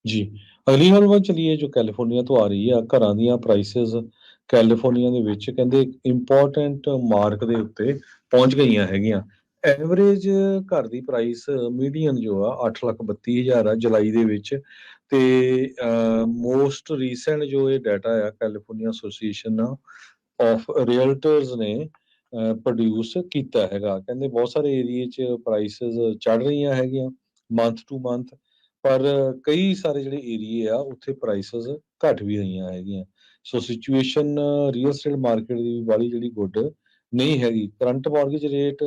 ਜੀ। ਅਗਲੀ ਖਬਰ ਵੱਲ ਚਲੀਏ ਜੋ ਕੈਲੀਫੋਰਨੀਆ ਤੋਂ ਆ ਰਹੀ ਆ। ਘਰਾਂ ਦੀਆਂ ਪ੍ਰਾਈਸਿਸ ਕੈਲੀਫੋਰਨੀਆ ਦੇ ਵਿੱਚ ਕਹਿੰਦੇ ਇੰਪੋਰਟੈਂਟ ਮਾਰਕ ਦੇ ਉੱਤੇ ਪਹੁੰਚ ਗਈਆਂ ਹੈਗੀਆਂ। ਐਵਰੇਜ ਘਰ ਦੀ ਪ੍ਰਾਈਸ ਮੀਡੀਅਨ ਜੋ ਆ 8,32,000 ਆ ਜੁਲਾਈ ਦੇ ਵਿੱਚ। ਤੇ ਮੋਸਟ ਰੀਸੈਂਟ ਜੋ ਇਹ ਡਾਟਾ ਆ ਕੈਲੀਫੋਰਨੀਆ ਐਸੋਸੀਏਸ਼ਨ ਆਫ ਰੀਅਲਟਰਸ ਨੇ ਪ੍ਰੋਡਿਊਸ ਕੀਤਾ ਹੈਗਾ। ਕਹਿੰਦੇ ਬਹੁਤ ਸਾਰੇ ਏਰੀਏ 'ਚ ਪ੍ਰਾਈਸਿਸ ਚੜ੍ਹ ਰਹੀਆਂ ਹੈਗੀਆਂ ਮੰਥ ਟੂ ਮੰਥ, ਪਰ ਕਈ ਸਾਰੇ ਜਿਹੜੇ ਏਰੀਏ ਆ ਉੱਥੇ ਪ੍ਰਾਈਸਿਸ ਘਟ ਵੀ ਰਹੀਆਂ ਹੈਗੀਆਂ। ਸੋ ਸਿਚੁਏਸ਼ਨ ਰੀਅਲ ਐਸਟੇਟ ਮਾਰਕੀਟ ਦੀ ਵੀ ਬਾਹਲੀ ਜਿਹੜੀ ਗੁੱਡ ਨਹੀਂ ਹੈਗੀ। ਕਰੰਟ ਮਾਰਗੇਜ ਰੇਟ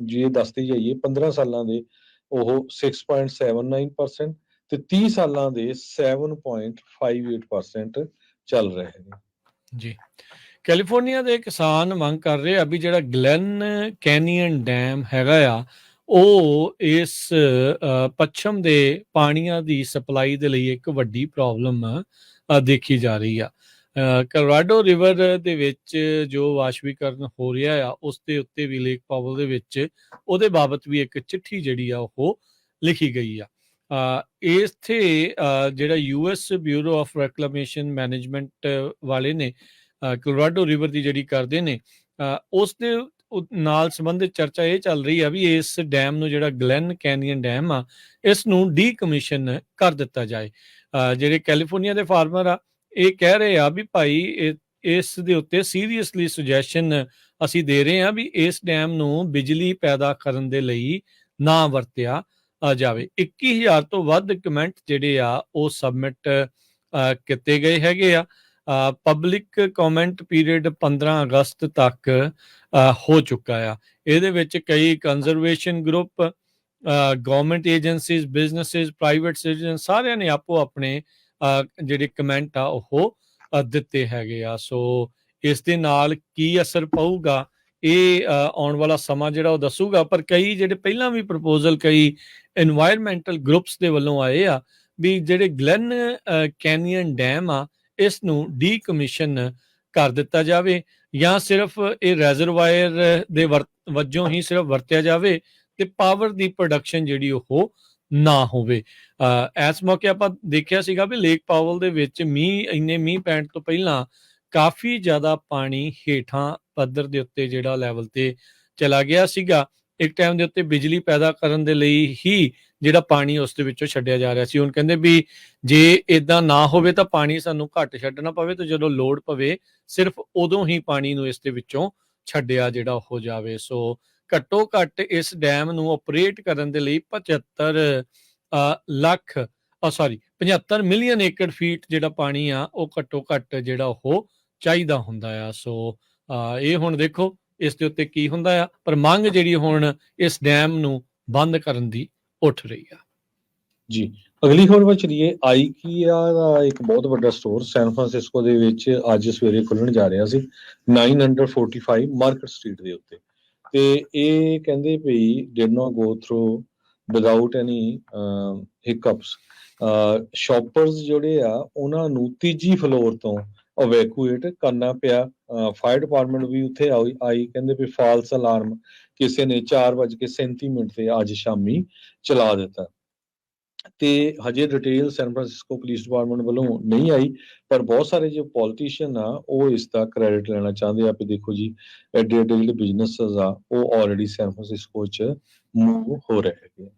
ਜੇ ਦੱਸਦੇ ਜਾਈਏ 15 ਸਾਲਾਂ ਦੇ ਉਹ 6.79% ਤੇ 30 ਸਾਲਾਂ ਦੇ 7.58% ਚੱਲ ਰਹੇ ਹੈਗੇ। ਜੀ, ਕੈਲੀਫੋਰਨੀਆ ਦੇ ਕਿਸਾਨ ਮੰਗ ਕਰ ਰਹੇ ਆ ਵੀ ਜਿਹੜਾ ਗਲੈਨ ਕੈਨੀਅਨ ਡੈਮ ਹੈਗਾ ਆ ਉਹ ਇਸ ਪੱਛਮ ਦੇ ਪਾਣੀਆਂ ਦੀ ਸਪਲਾਈ ਦੇ ਲਈ ਇੱਕ ਵੱਡੀ ਪ੍ਰੋਬਲਮ ਦੇਖੀ ਜਾ ਰਹੀ ਆ। ਕੋਲੋਰਾਡੋ ਰਿਵਰ ਦੇ ਵਿੱਚ ਜੋ ਵਾਸ਼ਵੀਕਰਨ ਹੋ ਰਿਹਾ ਆ ਉਸ ਦੇ ਉੱਤੇ ਵੀ ਲੇਕ ਪਾਵਲ ਦੇ ਵਿੱਚ ਉਹਦੇ ਬਾਬਤ ਵੀ ਇੱਕ ਚਿੱਠੀ ਜਿਹੜੀ ਆ ਉਹ ਲਿਖੀ ਗਈ ਆ। ਇੱਥੇ ਜਿਹੜਾ US ਬਿਊਰੋ ਆਫ ਰੈਕਲੇਮੇਸ਼ਨ ਮੈਨੇਜਮੈਂਟ ਵਾਲੇ ਨੇ ਕੋਲੋਰਾਡੋ ਰਿਵਰ ਦੀ ਜਿਹੜੀ ਕਰਦੇ ਨੇ ਉਸ ਦੇ ਨਾਲ ਸੰਬੰਧਿਤ ਚਰਚਾ ਇਹ ਚੱਲ ਰਹੀ ਆ ਵੀ ਇਸ ਡੈਮ ਨੂੰ ਜਿਹੜਾ ਗਲੈਨ ਕੈਨੀਅਨ ਡੈਮ ਆ ਇਸ ਨੂੰ ਡੀਕਮਿਸ਼ਨ ਕਰ ਦਿੱਤਾ ਜਾਏ। ਜਿਹੜੇ ਕੈਲੀਫੋਰਨੀਆ ਦੇ ਫਾਰਮਰ ਆ ਇਹ ਕਹਿ ਰਹੇ ਆ ਵੀ ਭਾਈ ਇਸ ਦੇ ਉੱਤੇ ਸੀਰੀਅਸਲੀ ਸੁਜੈਸ਼ਨ ਅਸੀਂ ਦੇ ਰਹੇ ਹਾਂ ਵੀ ਇਸ ਡੈਮ ਨੂੰ ਬਿਜਲੀ ਪੈਦਾ ਕਰਨ ਦੇ ਲਈ ਨਾ ਵਰਤਿਆ ਜਾਵੇ। 21,000 ਤੋਂ ਵੱਧ ਕਮੈਂਟ ਜਿਹੜੇ ਆ ਉਹ ਸਬਮਿਟ ਕੀਤੇ ਗਏ ਹੈਗੇ ਆ। ਪਬਲਿਕ ਕਮੈਂਟ ਪੀਰੀਅਡ 15 ਅਗਸਤ ਤੱਕ ਹੋ ਚੁੱਕਾ ਆ। ਇਹਦੇ ਵਿੱਚ ਕਈ conservation group, government agencies, businesses, private citizen ਸਾਰਿਆਂ ਨੇ ਆਪੋ ਆਪਣੇ ਜਿਹੜੇ ਕਮੈਂਟ ਆ ਉਹ ਦਿੱਤੇ ਹੈਗੇ ਆ। ਸੋ ਇਸ ਦੇ ਨਾਲ ਕੀ ਅਸਰ ਪਊਗਾ ਇਹ ਆਉਣ ਵਾਲਾ ਸਮਾਂ ਜਿਹੜਾ ਉਹ ਦੱਸੂਗਾ। ਪਰ ਕਈ ਜਿਹੜੇ ਪਹਿਲਾਂ ਵੀ ਪ੍ਰਪੋਜ਼ਲ ਕਈ এনवायरमेंटल ਗਰੁੱਪਸ ਦੇ ਵੱਲੋਂ ਆਏ ਆ ਵੀ ਜਿਹੜੇ ਗਲੈਨ ਕੈਨੀਅਨ ਡੈਮ ਆ ਇਸ ਨੂੰ ਡੀਕਮਿਸ਼ਨ ਕਰ ਦਿੱਤਾ ਜਾਵੇ ਜਾਂ ਸਿਰਫ ਇਹ ਰੈਜ਼ਰਵਾਇਰ ਦੇ ਵਜੋਂ ਹੀ ਸਿਰਫ ਵਰਤਿਆ ਜਾਵੇ ਤੇ ਪਾਵਰ ਦੀ ਪ੍ਰੋਡਕਸ਼ਨ ਜਿਹੜੀ ਉਹ ਨਾ ਹੋਵੇ। ਇਸ ਮੌਕੇ ਆਪਾਂ ਦੇਖਿਆ ਸੀਗਾ ਵੀ ਲੇਕ ਪਾਵਲ ਦੇ ਵਿੱਚ ਇੰਨੇ ਮੀਂਹ ਪੈਣ ਤੋਂ ਪਹਿਲਾਂ ਕਾਫੀ ਜ਼ਿਆਦਾ ਪਾਣੀ ਹੇਠਾਂ ਪੱਧਰ ਦੇ ਉੱਤੇ ਜਿਹੜਾ ਲੈਵਲ ਤੇ ਚਲਾ ਗਿਆ ਸੀਗਾ। ਇੱਕ ਟਾਈਮ ਦੇ ਉੱਤੇ ਬਿਜਲੀ ਪੈਦਾ ਕਰਨ ਦੇ ਲਈ ਹੀ ਜਿਹੜਾ ਪਾਣੀ ਉਸ ਦੇ ਵਿੱਚੋਂ ਛੱਡਿਆ ਜਾ ਰਿਹਾ ਸੀ। ਹੁਣ ਕਹਿੰਦੇ ਵੀ ਜੇ ਇਦਾਂ ਨਾ ਹੋਵੇ ਤਾਂ ਪਾਣੀ ਸਾਨੂੰ ਘੱਟ ਛੱਡਣਾ ਪਵੇ ਤੇ ਜਦੋਂ ਲੋੜ ਪਵੇ ਸਿਰਫ ਉਦੋਂ ਹੀ ਪਾਣੀ ਨੂੰ ਇਸ ਦੇ ਵਿੱਚੋਂ ਛੱਡਿਆ ਜਿਹੜਾ ਹੋ ਜਾਵੇ। ਸੋ ਘੱਟੋ ਘੱਟ ਇਸ ਡੈਮ ਨੂੰ ਆਪਰੇਟ ਕਰਨ ਦੇ ਲਈ 75 ਮਿਲੀਅਨ ਏਕੜ ਫੀਟ ਜਿਹੜਾ ਪਾਣੀ ਆ ਉਹ ਘੱਟੋ ਘੱਟ ਜਿਹੜਾ ਉਹ ਚਾਹੀਦਾ ਹੁੰਦਾ ਆ। ਸੋ ਇਹ ਹੁਣ ਦੇਖੋ ਇਸ ਦੇ ਉੱਤੇ ਕੀ ਹੁੰਦਾ ਆ, ਪਰ ਮੰਗ ਜਿਹੜੀ ਹੁਣ ਇਸ ਡੈਮ ਨੂੰ ਬੰਦ ਕਰਨ ਦੀ ਉੱਠ ਰਹੀ ਆ। ਜੀ, ਅਗਲੀ ਖਬਰ ਵੱਲ ਚਲੀਏ। ਆਈਕੀਆ ਦਾ ਇੱਕ ਬਹੁਤ ਵੱਡਾ ਸਟੋਰ ਸੈਨ ਫਰਾਂਸਿਸਕੋ ਦੇ ਵਿੱਚ ਅੱਜ ਸਵੇਰੇ ਖੁੱਲਣ ਜਾ ਰਿਹਾ ਸੀ 945 ਮਾਰਕੀਟ ਸਟਰੀਟ ਦੇ ਉੱਤੇ। ਤੇ ਇਹ ਕਹਿੰਦੇ we did not go through without any hiccups. Shoppers ਜਿਹੜੇ ਆ ਉਹਨਾਂ ਨੂੰ ਤੀਜੀ ਫਲੋਰ ਤੋਂ ਇਵੈਕੂਏਟ ਕਰਨਾ ਪਿਆ। ਫਾਇਰ ਡਿਪਾਰਟਮੈਂਟ ਵੀ ਉੱਥੇ ਆਈ। ਕਹਿੰਦੇ ਵੀ ਫਾਲਸ ਅਲਾਰਮ ਕਿਸੇ ਨੇ 4:37 ਤੇ ਅੱਜ ਸ਼ਾਮੀ ਚਲਾ ਦਿੱਤਾ। ਤੇ ਹਜੇ detail San Francisco police department ਵੱਲੋਂ ਨਹੀਂ ਆਈ, ਪਰ ਬਹੁਤ ਸਾਰੇ ਜੋ ਪੋਲੀਟੀਸ਼ੀਅਨ ਆ ਉਹ ਇਸ ਦਾ ਕ੍ਰੈਡਿਟ ਲੈਣਾ ਚਾਹੁੰਦੇ ਆ ਵੀ ਦੇਖੋ ਜੀ ਐਡੇ ਐਡੇ ਜਿਹੜੇ ਬਿਜ਼ਨੈਸ ਆ ਉਹ ਆਲਰੇਡੀ ਸੈਨ ਫਰਾਂਸਿਸਕੋ 'ਚ ਮੂਵ ਹੋ ਰਹੇ ਹੈਗੇ।